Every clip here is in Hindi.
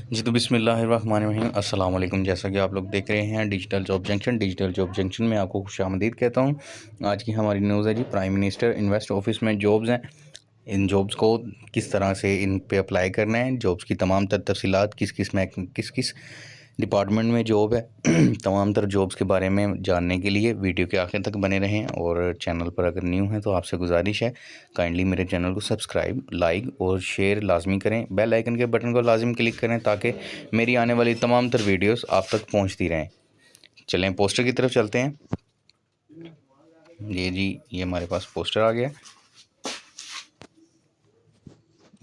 जी तो बिस्मिल्लाहिर्रहमानिर्रहीम अस्सलाम वालेकुम। जैसा कि आप लोग देख रहे हैं डिजिटल जॉब जंक्शन में आपको खुशामदीद कहता हूँ। आज की हमारी न्यूज़ है जी, प्राइम मिनिस्टर इन्वेस्ट ऑफिस में जॉब्स हैं। इन जॉब्स को किस तरह से इन पे अप्लाई करना है, जॉब्स की तमाम तर तफसीलात, किस किस डिपार्टमेंट में जॉब है तमाम तर जॉब्स के बारे में जानने के लिए वीडियो के आखिर तक बने रहें। और चैनल पर अगर न्यू हैं तो आपसे गुजारिश है, काइंडली मेरे चैनल को सब्सक्राइब, लाइक और शेयर लाजमी करें। बेल आइकन के बटन को लाजमी क्लिक करें ताकि मेरी आने वाली तमाम तर वीडियोस आप तक पहुंचती रहें। चलें पोस्टर की तरफ चलते हैं। ये जी, ये हमारे पास पोस्टर आ गया।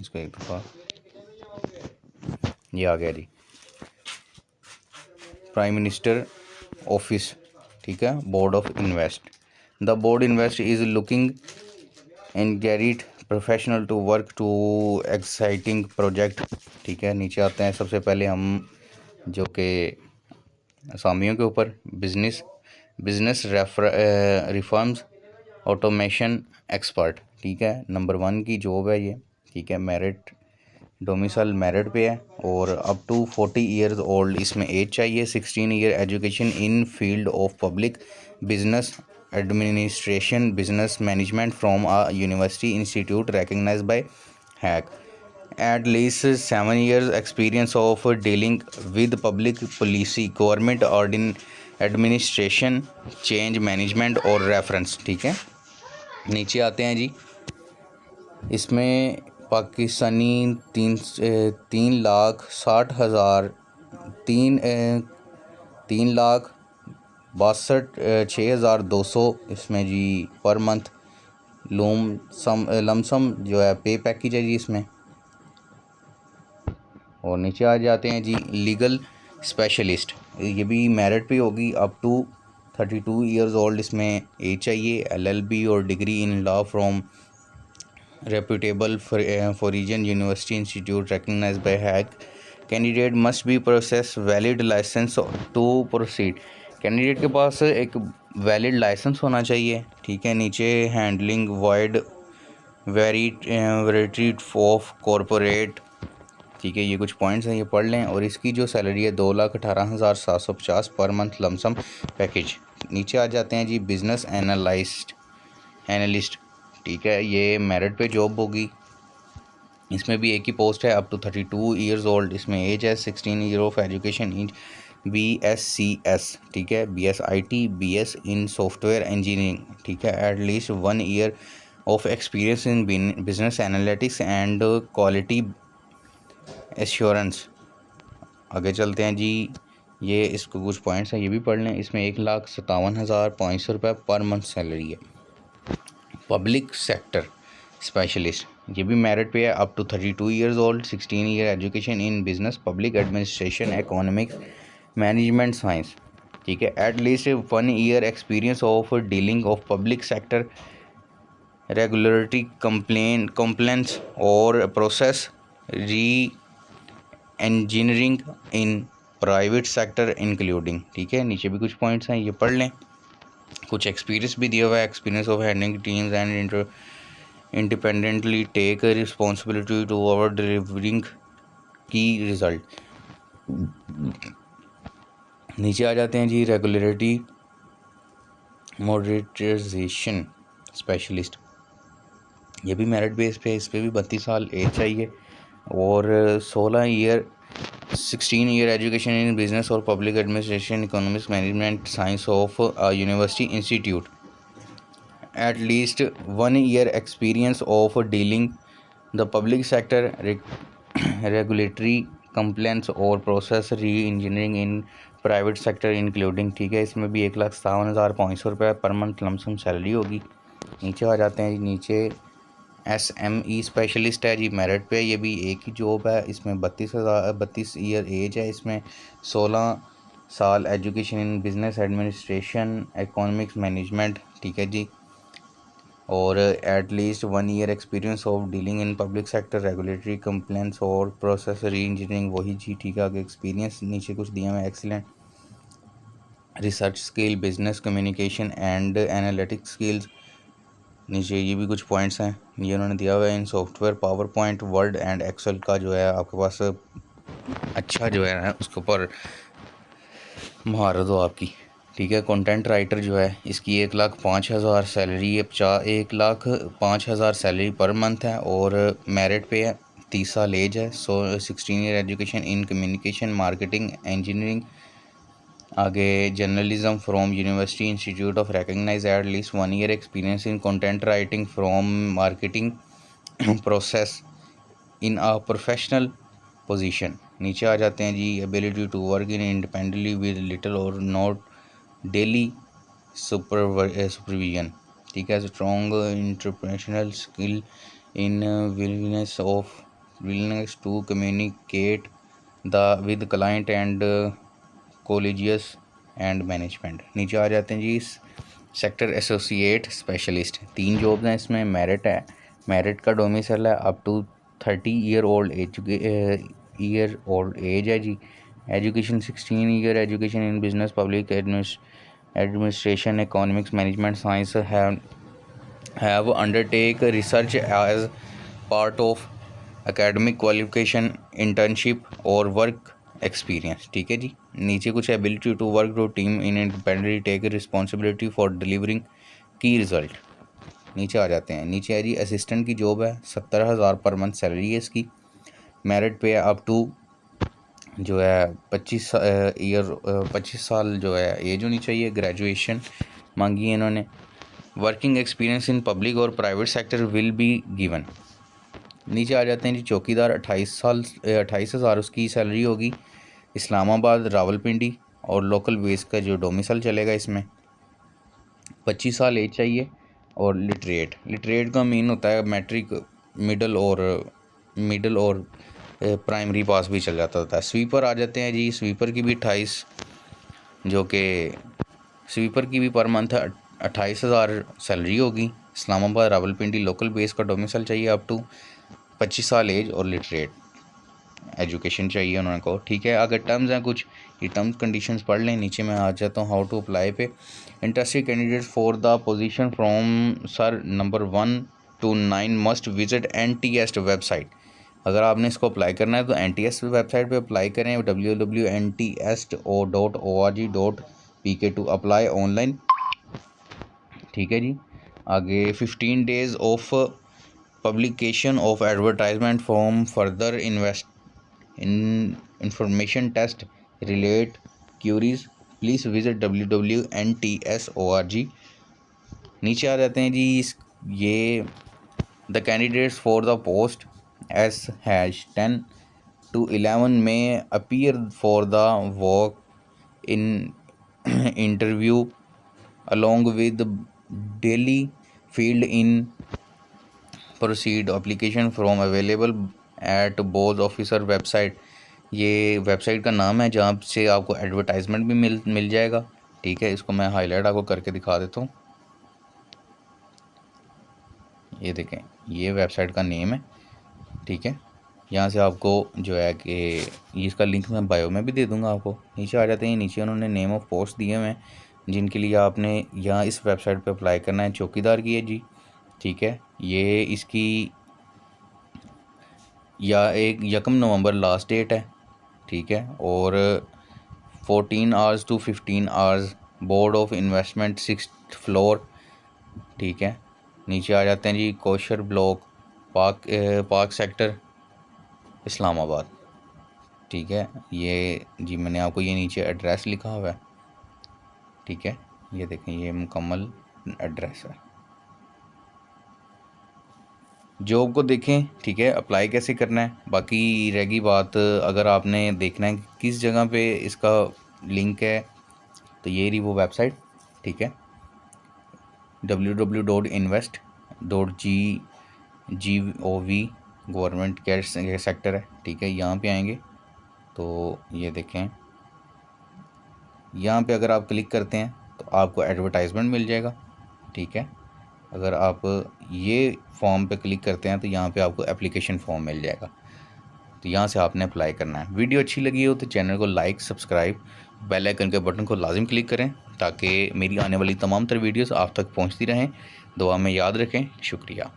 इसको एक दफ़ा, ये आ गया जी, प्राइम मिनिस्टर ऑफिस, ठीक है, board of invest. The board invest is looking engaged professional to work to exciting project, ठीक है। नीचे आते हैं, सबसे पहले हम जो कि असामियों के ऊपर, बिजनेस रिफॉर्म्स ऑटोमेशन एक्सपर्ट, ठीक है। नंबर 1 की जॉब है ये, ठीक है। मेरिट, डोमिसाइल मेरिट पे है और अप टू 40 ईयर्स ओल्ड इसमें एज चाहिए। 16 year education in field of public business administration, business management from a university institute recognized by hack. At least 7 years experience of dealing with public policy, government administration, change management और रेफरेंस, ठीक है। नीचे आते हैं जी, इसमें पाकिस्तानी 3,60,000 3,62,6,200 इसमें जी पर मंथ लमसम जो है पे पैकेज है जी इसमें। और नीचे आ जाते हैं जी, लीगल स्पेशलिस्ट, ये भी मेरिट पे होगी। अप टू 32 ईयर्स ओल्ड इसमें एज चाहिए। LLB और degree in law from reputable foreign university institute recognized by हैक। Candidate must be process valid licence to proceed, candidate के पास एक वैलिड लाइसेंस होना चाहिए, ठीक है। नीचे handling wide variety of corporate, ठीक है। ये कुछ पॉइंट्स हैं, ये पढ़ लें। और इसकी जो सैलरी है 2,18,750 पर मंथ लमसम पैकेज। नीचे आ जाते हैं जी, बिजनेस एनालिस्ट, ठीक है। ये मेरिट पे जॉब होगी, इसमें भी एक ही पोस्ट है। अप टू 32 ईयर्स ओल्ड इसमें एज है। 16 year of education in BSCS, ठीक है, BSIT, BS इन सॉफ्टवेयर इंजीनियरिंग, ठीक है। At least 1 year of experience in business analytics and quality assurance. आगे चलते हैं जी, ये इसको कुछ पॉइंट्स हैं, ये भी पढ़ लें। इसमें 1,57,500 रुपये पर मंथ सैलरी है। पब्लिक सेक्टर स्पेशलिस्ट, ये भी मेरिट पे है। Up to 32 years old, 16 year education in business, public administration, economics, management science, ठीक है। At least 1 year experience of dealing of public sector regulatory complaints और process re engineering in private sector including, ठीक है। नीचे भी कुछ पॉइंट्स हैं, ये पढ़ लें। कुछ एक्सपीरियंस भी दिया हुआ है, experience of handling teams and independently take responsibility to over delivering की रिजल्ट। नीचे आ जाते हैं जी, रेगुलेटरी मॉनिटराइजेशन स्पेशलिस्ट, ये भी मेरिट बेस पे, इस पर भी 32 साल एज चाहिए। और 16 ईयर एजुकेशन इन बिजनेस और public administration, economics, management science of university institute. At least 1 year experience of dealing the public sector regulatory complaints और process re engineering in private sector including, ठीक है। इसमें भी 1,57,500 रुपये पर मंथ लमसम सैलरी होगी। नीचे आ जाते हैं, नीचे SME स्पेशलिस्ट है जी, मेरिट पे, ये भी एक ही जॉब है। इसमें 32 ईयर एज है। इसमें 16 साल education in business administration, economics, management, ठीक है जी। और eight least 1 year experience of dealing in public sector regulatory complaints और प्रोसेस री इंजीनियरिंग, वही जी, ठीक है। आगे एक्सपीरियंस नीचे कुछ दिया हुआ है, excellent research skill, business communication and analytics skills. नीचे ये भी कुछ पॉइंट्स हैं, ये उन्होंने दिया हुआ है। इन software PowerPoint, Word and Excel का जो है आपके पास अच्छा जो है ना उसके ऊपर महारत हो आपकी। ठीक है, कंटेंट राइटर जो है इसकी 1,05,000 सैलरी है, 1,05,000 सैलरी पर मंथ है और मेरिट पे है, 30 साल एज है, 16 year education in communication marketing engineering. आगे journalism from university institute of recognize at least 1 year experience in content writing from marketing process in a professional position. नीचे आ जाते हैं जी, ability to work in independently with little और नॉट डेली सुपरविजन। ठीक है, strong interpersonal skill in willingness to communicate the with client and colleagues and management. नीचे आ जाते हैं जी, सेक्टर एसोसिएट स्पेशलिस्ट। 3 जॉब्स हैं इसमें, मेरिट है, मेरिट का डोमिसाइल है up to 30 year old age है जी। Education 16 year education in business public administration economics management science have undertake research as part of academic qualification internship और वर्क एक्सपीरियंस। ठीक है जी। नीचे कुछ ability to work to team in independently take responsibility for delivering की रिजल्ट। नीचे आ जाते हैं, नीचे है जी असिस्टेंट की जॉब है, 70,000 पर मंथ सैलरी है इसकी। मेरिट पे अप टू जो है 25 साल जो है एज होनी चाहिए। ग्रेजुएशन मांगी है इन्होंने। वर्किंग एक्सपीरियंस इन पब्लिक और private sector will be given. नीचे आ जाते हैं जी चौकीदार, 28,000 उसकी सैलरी होगी। इस्लामाबाद रावलपिंडी और लोकल बेस का जो डोमिसाइल चलेगा इसमें। 25 साल एज चाहिए। और लिटरेट का मीन होता है मैट्रिक, मिडल और प्राइमरी पास भी चल जाता होता है। स्वीपर आ जाते हैं जी, स्वीपर की भी 28 जो कि स्वीपर की भी पर मंथ 28,000 सैलरी होगी। इस्लामाबाद रावलपिंडी लोकल बेस का डोमिसाइल चाहिए अप टू 25 साल एज और लिटरेट एजुकेशन चाहिए उन्होंने को। ठीक है, अगर टर्म्स हैं कुछ, ये टर्म्स कंडीशंस पढ़ लें। नीचे मैं आ जाता हूँ हाउ टू अप्लाई पे। Interested candidates for the position from sir number 1 to 9 must visit NTS website. अगर आपने इसको अप्लाई करना है तो NTS वेबसाइट पे अप्लाई करें, www.ntso.org.pk टू अप्लाई ऑनलाइन। ठीक है जी। आगे 15 days of publication of advertisement form further information test relate queries please visit www.ntso.org। नीचे आ जाते हैं जी, ये the candidates for the post S#10 to 11 may appear for the work in interview along with daily field in proceed application from available at both officer website। ये वेबसाइट का नाम है जहाँ से आपको एडवर्टाइजमेंट भी मिल जाएगा। ठीक है, इसको मैं हाईलाइट आपको करके दिखा देता हूँ। ये देखें, ये वेबसाइट का नेम है। ठीक है, यहाँ से आपको जो है कि इसका लिंक मैं बायो में भी दे दूँगा आपको। नीचे आ जाते हैं, नीचे उन्होंने नेम ऑफ़ पोस्ट दिए हुए हैं जिनके लिए आपने यहाँ इस वेबसाइट पे अप्लाई करना है। चौकीदार की है जी। ठीक है, ये इसकी 1 नवंबर लास्ट डेट है। ठीक है, और 14 hours to 15 hours, board of investment 6th floor. ठीक है, नीचे आ जाते हैं जी Kohsar block park sector Islamabad. ठीक है, ये जी मैंने आपको ये नीचे एड्रेस लिखा हुआ है। ठीक है, ये देखें, ये मुकम्मल एड्रेस है। जॉब को देखें। ठीक है, अप्लाई कैसे करना है बाकी रहेगी बात। अगर आपने देखना है किस जगह पे इसका लिंक है तो ये रही वो वेबसाइट। ठीक है, www.invest.gov गवर्नमेंट केयर सेक्टर है। ठीक है, यहाँ पे आएंगे तो ये देखें, यहाँ पे अगर आप क्लिक करते हैं तो आपको एडवर्टाइजमेंट मिल जाएगा। ठीक है, अगर आप ये फॉर्म पे क्लिक करते हैं तो यहाँ पे आपको एप्लीकेशन फॉर्म मिल जाएगा। तो यहाँ से आपने अप्लाई करना है। वीडियो अच्छी लगी हो तो चैनल को लाइक, सब्सक्राइब, बेल आइकन के बटन को लाजिम क्लिक करें ताकि मेरी आने वाली तमाम तर वीडियोस आप तक पहुँचती रहें। दुआ में याद रखें। शुक्रिया।